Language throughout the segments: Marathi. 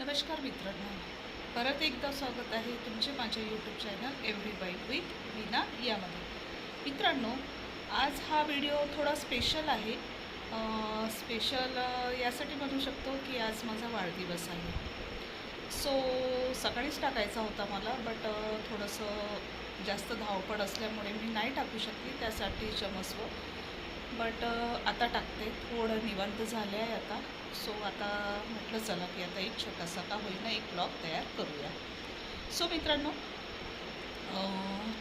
नमस्कार मित्रांनो, परत एकदा स्वागत आहे तुमचे माझ्या YouTube channel every bite with Veena यामध्ये. मित्रांनो, आज हा व्हिडिओ थोडा स्पेशल आहे. स्पेशल यासाठी म्हणू शकतो की आज माझा वाढदिवस आहे. सो सकाळीच टाकायचा होता मला, बट थोडंसं जास्त धावपळ असल्यामुळे मी नाही टाकू शकते, त्यासाठी क्षमस्व. बट आता टाकते, थोडं निवांत झाले आहे आता. सो आता म्हटलं चला की आता एक छोटासा का होईना एक ब्लॉग तयार करूया. सो मित्रांनो,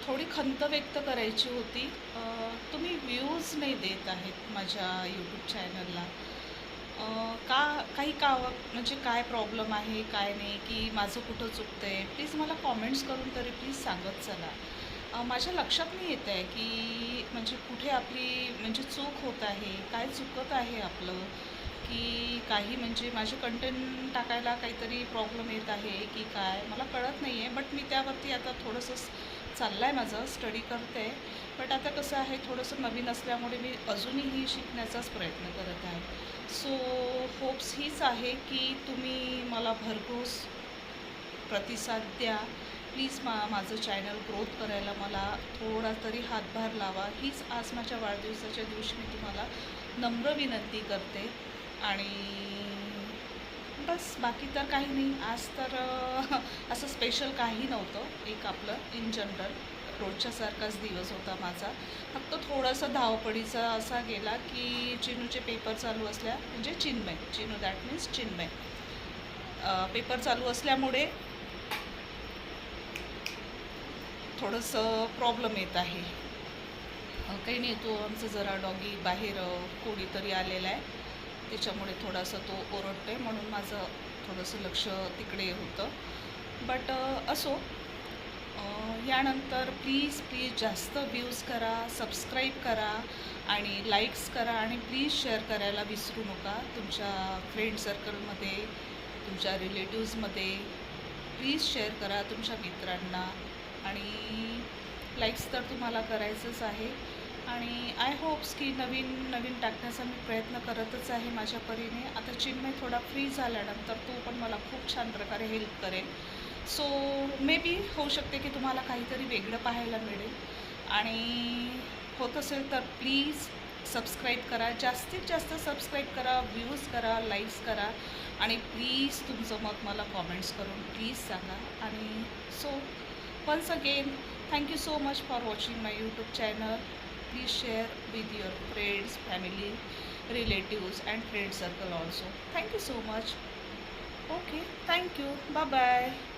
थोडी खंत व्यक्त करायची होती. तुम्ही व्ह्यूज नाही देत आहेत माझ्या यूट्यूब चॅनलला. काही का म्हणजे काय प्रॉब्लेम आहे, काय नाही, की माझं कुठं चुकतं आहे, प्लीज मला कॉमेंट्स करून तरी प्लीज सांगत चला. माझ्या लक्षात नाही येत आहे की म्हणजे कुठे आपली म्हणजे चूक होत आहे, काय चुकत आहे आपलं, की काही म्हणजे माझे कंटेंट टाकायला काहीतरी प्रॉब्लेम येत आहे की काय मला कळत नाही आहे. बट मी त्यावरती आता थोडंसं चाललं आहे, माझं स्टडी करते आहे. बट आता कसं आहे, थोडंसं नवीन असल्यामुळे मी अजूनही शिकण्याचाच प्रयत्न करत आहे. सो होप्स हीच आहे की तुम्ही मला भरघोस प्रतिसाद द्या. प्लीज माझं चॅनल ग्रोथ करायला मला थोडा तरी हातभार लावा. हीच आज माझ्या वाढदिवसाच्या दिवशी मी तुम्हाला नम्र विनंती करते. आणि बस बाकी तर काही नाही. आज तर असं स्पेशल काही नव्हतं. एक आपलं इन जनरल रोजच्यासारखाच दिवस होता माझा. फक्त थोडंसं धावपळीचा असा गेला की चिनूचे पेपर चालू असल्या म्हणजे Chinu that means Chinmay paper चालू असल्यामुळे थोडंसं प्रॉब्लेम येत आहे. काही नाही, तो आमचं जरा डॉगी बाहेर कोणीतरी आलेला आहे, त्याच्यामुळे थोडासा तो ओरडतो आहे, म्हणून माझं थोडंसं लक्ष तिकडे होतं. बट असो, यानंतर प्लीज जास्त व्ह्यूज करा, सबस्क्राईब करा आणि लाईक्स करा आणि प्लीज शेअर करायला विसरू नका तुमच्या फ्रेंड सर्कलमध्ये, तुमच्या रिलेटिव्समध्ये. प्लीज शेअर करा तुमच्या मित्रांना. आणि लाईक्स तर तुम्हाला करायचंच आहे. आणि आय होप्स की नवीन टाकण्याचा मी प्रयत्न करतच आहे माझ्या परीने. आता चिन्मय थोडा फ्री झाल्यानंतर तो पण मला खूप छान प्रकारे हेल्प करेल. सो मे बी होऊ शकते की तुम्हाला काहीतरी वेगळं पाहायला मिळेल. आणि होत असेल तर प्लीज सबस्क्राईब करा, जास्तीत जास्त सबस्क्राईब करा, व्ह्यूज करा, लाईक्स करा. आणि प्लीज तुमचं मत मला कॉमेंट्स करून प्लीज सांगा. आणि so once again, thank you so much for watching my YouTube channel. Please share with your friends, family, relatives and friend circle also. Thank you so much. Okay, thank you. Bye bye.